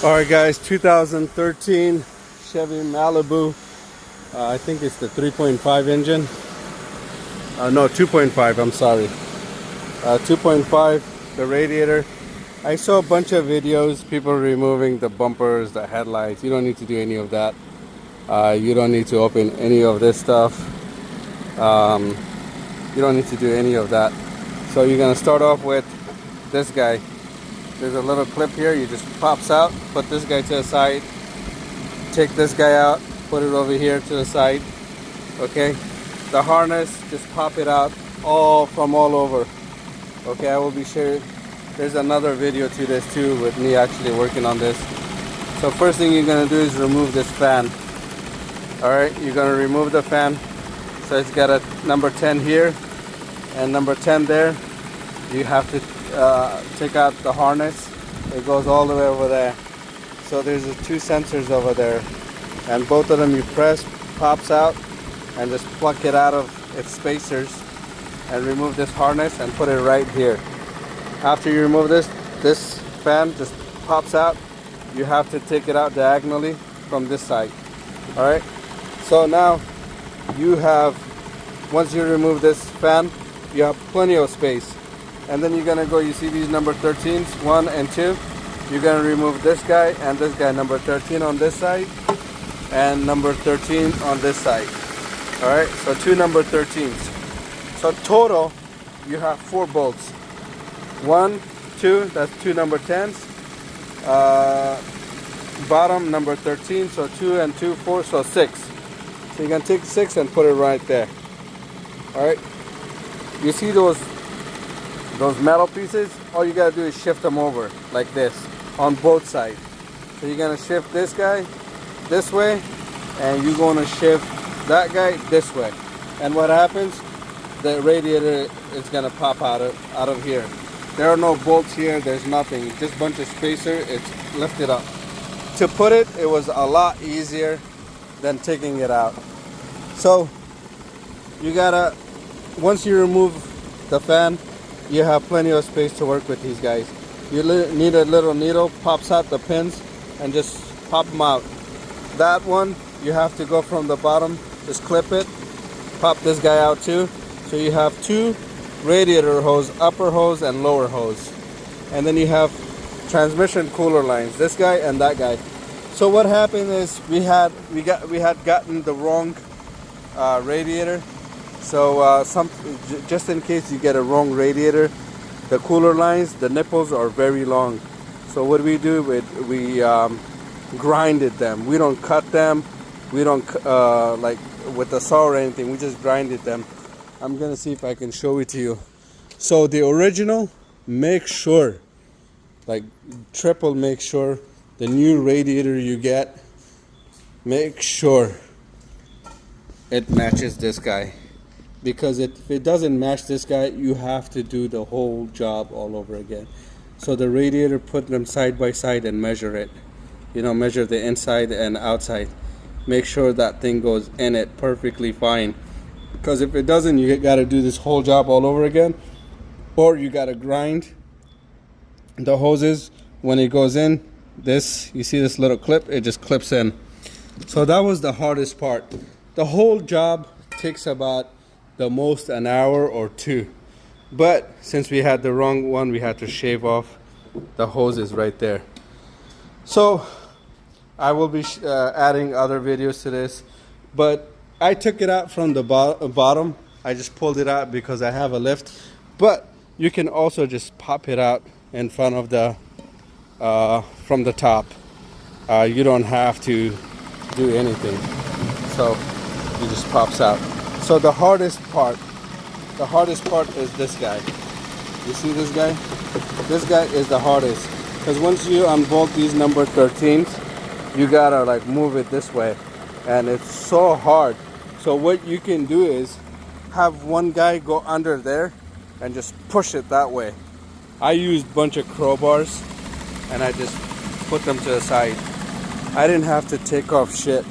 Alright guys, 2013 Chevy Malibu. I think it's the 3.5 engine. No, 2.5, I'm sorry. 2.5, the radiator. I saw a bunch of videos, people removing the bumpers, the headlights. You don't need to do any of that. You don't need to open any of this stuff. You don't need to do any of that. So you're going to start off with this guy. There's a little clip here, you just pops out, put this guy to the side, take this guy out, put it over here to the side. Okay, the harness, just pop it out from all over. Okay, I will be sharing. There's another video to this too with me actually working on this. So first thing you're gonna do is remove this fan. Alright, you're gonna remove the fan. So it's got a number 10 here and number 10 there. You have to take out the harness. It goes all the way over there. So there's two sensors over there, and both of them you press, pops out, and just pluck it out of its spacers and remove this harness and put it right here. After you remove this fan just pops out. You have to take it out diagonally from this side. Alright, so now you have, once you remove this fan, you have plenty of space. And then you're gonna go, you see these number 13s, 1 and 2. You're gonna remove this guy and this guy, number 13 on this side and number 13 on this side. Alright, so two number 13s. So total, you have 4 bolts. 1, 2, that's two number 10s. Bottom number 13, so 2 and 2, 4, so 6. So you're gonna take 6 and put it right there. Alright, you see those metal pieces, all you gotta do is shift them over like this on both sides. So you're gonna shift this guy this way and you're gonna shift that guy this way, and what happens, the radiator is gonna pop out of here. There are no bolts here, there's nothing, just a bunch of spacer. It's lifted up. To put it was a lot easier than taking it out. So you gotta, once you remove the fan, you have plenty of space to work with these guys. You need a little needle, pops out the pins, and just pop them out. That one, you have to go from the bottom, just clip it, pop this guy out too. So you have two radiator hose, upper hose and lower hose. And then you have transmission cooler lines, this guy and that guy. So what happened is we had gotten the wrong radiator. So just in case you get a wrong radiator, the cooler lines, the nipples are very long. So what we do, we grinded them. We don't cut them. We don't like with a saw or anything. We just grinded them. I'm gonna see if I can show it to you. So the original, make sure, like triple make sure, the new radiator you get, make sure it matches this guy. Because if it doesn't match this guy, you have to do the whole job all over again. So the radiator, put them side by side and measure it. You know, measure the inside and outside. Make sure that thing goes in it perfectly fine. Because if it doesn't, you gotta do this whole job all over again. Or you gotta grind the hoses. When it goes in, this, you see this little clip, it just clips in. So that was the hardest part. The whole job takes about the most an hour or 2, but since we had the wrong one, we had to shave off the hoses right there. So I will be adding other videos to this, but I took it out from the bottom. I just pulled it out because I have a lift, but you can also just pop it out in front of the from the top. You don't have to do anything, so it just pops out. So the hardest part is this guy. You see this guy? This guy is the hardest, because once you unbolt these number 13s, you gotta like move it this way, and it's so hard. So what you can do is have one guy go under there and just push it that way. I used a bunch of crowbars and I just put them to the side. I didn't have to take off shit.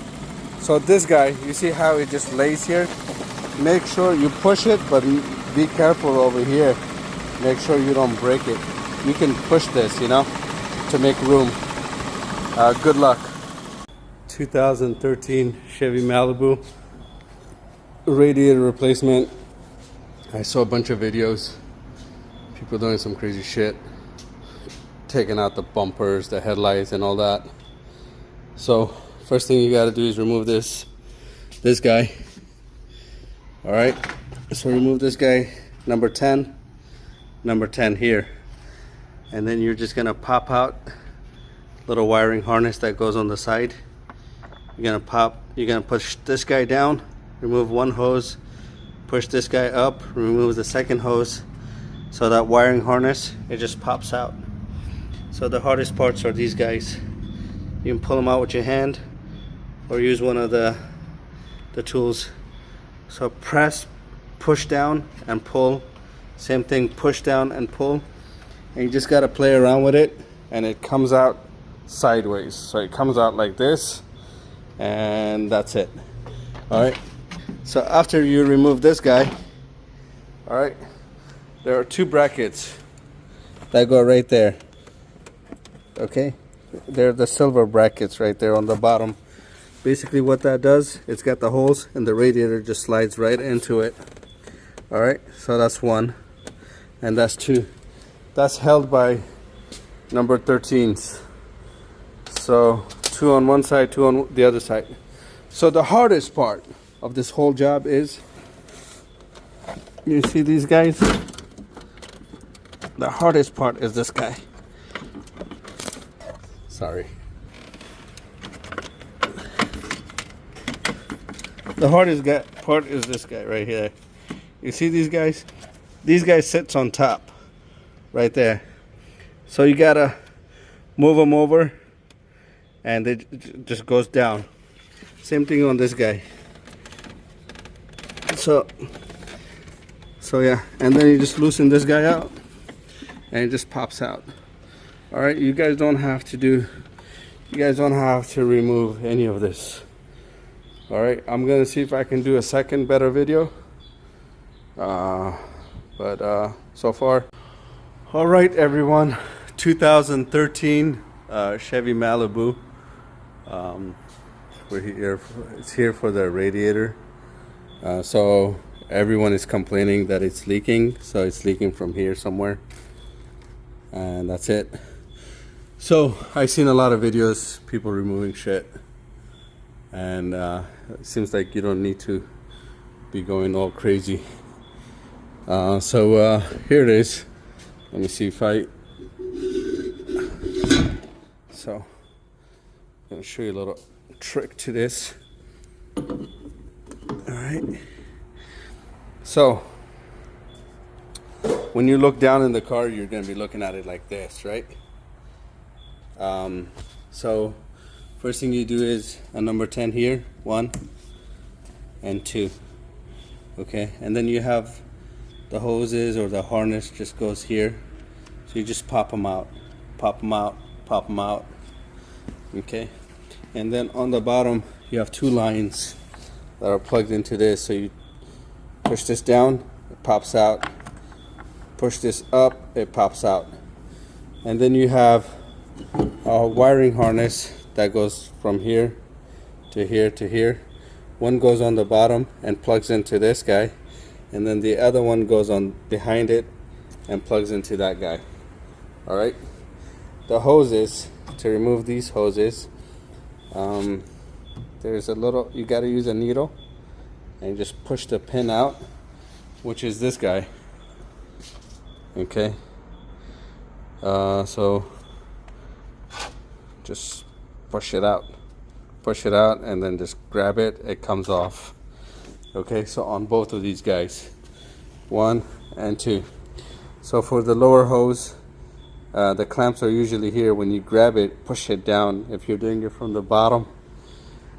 So this guy, you see how it just lays here? Make sure you push it, but be careful over here. Make sure you don't break it. You can push this, you know, to make room. Good luck. 2013 Chevy Malibu radiator replacement. I saw a bunch of videos, people doing some crazy shit, taking out the bumpers, the headlights and all that. So first thing you got to do is remove this guy. All right, so remove this guy, number 10 here, and then you're just gonna pop out little wiring harness that goes on the side. You're gonna push this guy down, remove one hose, push this guy up, remove the second hose, so that wiring harness, it just pops out. So the hardest parts are these guys. You can pull them out with your hand or use one of the tools. So press, push down and pull. Same thing, push down and pull. And you just gotta play around with it, and it comes out sideways. So it comes out like this, and that's it. All right, so after you remove this guy, all right, there are two brackets that go right there. Okay, they're the silver brackets right there on the bottom. Basically what that does, it's got the holes and the radiator just slides right into it. All right, so that's one, and that's two. That's held by number 13s. So two on one side, two on the other side. So the hardest part of this whole job is, you see these guys? The hardest part is this guy. Sorry. The hardest part is this guy right here. You see these guys? These guys sits on top right there. So you gotta move them over, and it just goes down. Same thing on this guy. So yeah, and then you just loosen this guy out, and it just pops out. All right, you guys don't have to remove any of this. All right, I'm gonna see if I can do a second better video. But so far, all right, everyone. 2013 Chevy Malibu. It's here for the radiator. So everyone is complaining that it's leaking. So it's leaking from here somewhere, and that's it. So I've seen a lot of videos, people removing shit, and it seems like you don't need to be going all crazy. So here it is. Let me see if so I'm gonna show you a little trick to this. All right, so when you look down in the car, you're gonna be looking at it like this, right? So first thing you do is a number 10 here, 1 and 2. Okay, and then you have the hoses, or the harness just goes here. So you just pop them out, pop them out, pop them out. Okay, and then on the bottom you have two lines that are plugged into this. So you push this down, it pops out. Push this up, it pops out. And then you have a wiring harness that goes from here to here to here. One goes on the bottom and plugs into this guy, and then the other one goes on behind it and plugs into that guy. All right, the hoses, to remove these hoses, there's a little, you got to use a needle and just push the pin out, which is this guy. Okay, so just push it out, and then just grab it, it comes off. Okay, so on both of these guys, 1 and 2. So for the lower hose, the clamps are usually here. When you grab it, push it down if you're doing it from the bottom.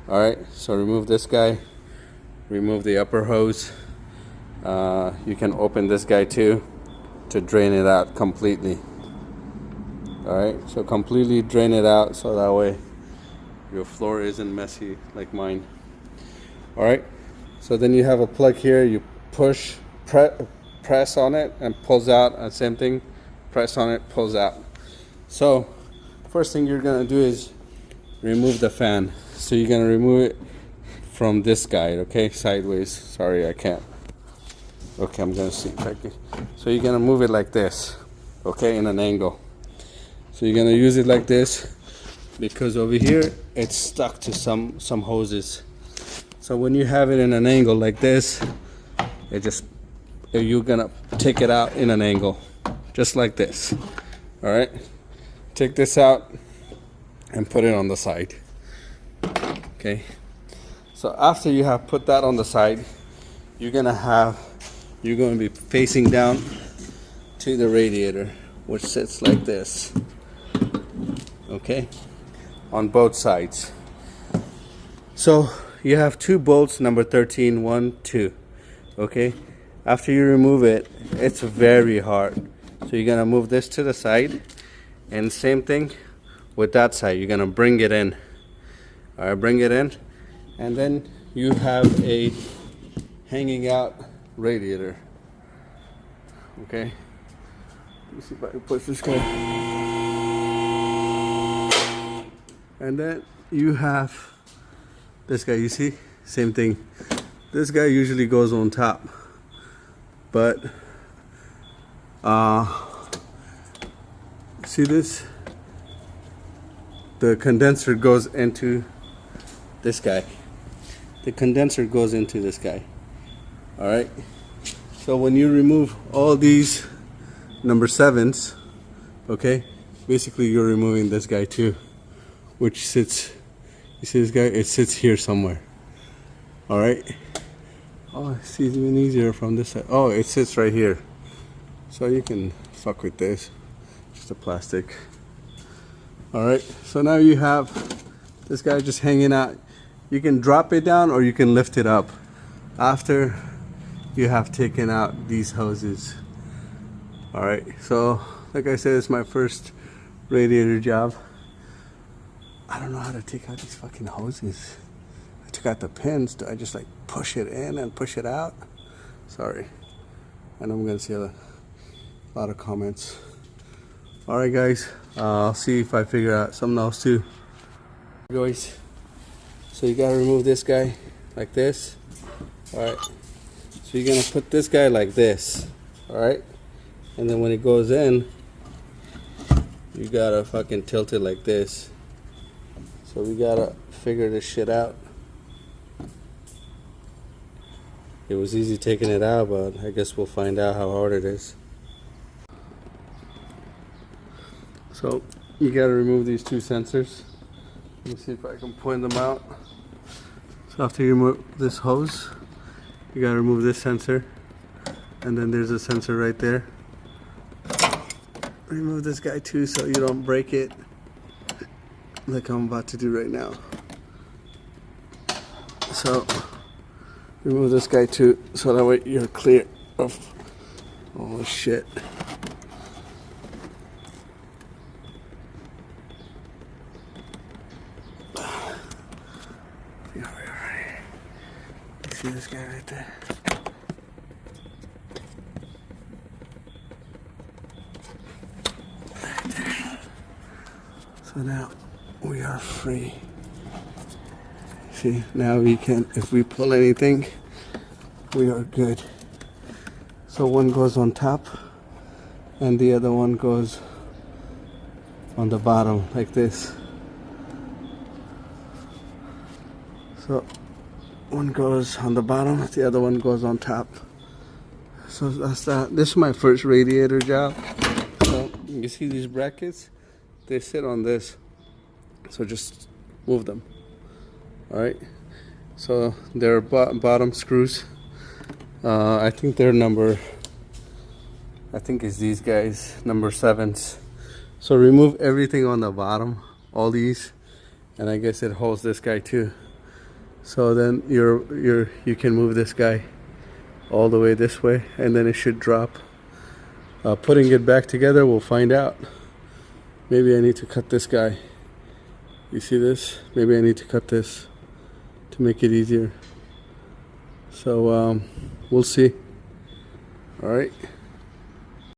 All right, so remove this guy, remove the upper hose. You can open this guy too to drain it out completely. All right, so completely drain it out, so that way your floor isn't messy like mine. All right, so then you have a plug here. You push, press on it, and pulls out. And same thing, press on it, pulls out. So first thing you're gonna do is remove the fan. So you're gonna remove it from this guide, okay, sideways. Sorry, I can't. Okay, I'm gonna see if I can. So you're gonna move it like this, okay, in an angle. So you're gonna use it like this because over here it's stuck to some hoses. So when you have it in an angle like this, you're gonna take it out in an angle, just like this. All right, take this out and put it on the side. Okay. So after you have put that on the side, you're gonna be facing down to the radiator, which sits like this. Okay, on both sides. So you have two bolts, number 13, 1, 2. Okay, after you remove it, it's very hard. So you're gonna move this to the side, and same thing with that side. You're gonna bring it in. All right, bring it in, and then you have a hanging out radiator. Okay, let me see if I can push this guy. And then you have this guy. You see, same thing. This guy usually goes on top, but see this? The condenser goes into this guy. The condenser goes into this guy. All right. So when you remove all these number 7s, okay, basically you're removing this guy too, which sits. You see this guy? It sits here somewhere. All right. Oh, it's even easier from this side. Oh, it sits right here. So you can fuck with this. Just a plastic. All right. So now you have this guy just hanging out. You can drop it down or you can lift it up after you have taken out these hoses. All right. So like I said, it's my first radiator job. I don't know how to take out these fucking hoses. I took out the pins. Do I just like push it in and push it out? Sorry. I know I'm gonna see a lot of comments. All right, guys. I'll see if I figure out something else too. Guys, so you gotta remove this guy like this. All right. So you're gonna put this guy like this. All right. And then when it goes in, you gotta fucking tilt it like this. So we gotta figure this shit out. It was easy taking it out, but I guess we'll find out how hard it is. So you gotta remove these two sensors. Let me see if I can point them out. So after you remove this hose, you gotta remove this sensor, and then there's a sensor right there. Remove this guy too so you don't break it, like I'm about to do right now. So remove this guy too, so that way you're clear of all this shit. See this guy right there? Right there. So now we are free. See, now we can, if we pull anything, we are good. So one goes on top and the other one goes on the bottom like this. So one goes on the bottom, the other one goes on top. So that's that. This is my first radiator job. So you see these brackets? They sit on this. So just move them. Alright. So they're bottom screws. I think they're I think it's these guys, number 7s. So remove everything on the bottom, all these, and I guess it holds this guy too. So then you can move this guy all the way this way, and then it should drop. Putting it back together, we'll find out. Maybe I need to cut this guy. You see this? Maybe I need to cut this to make it easier. So we'll see. All right.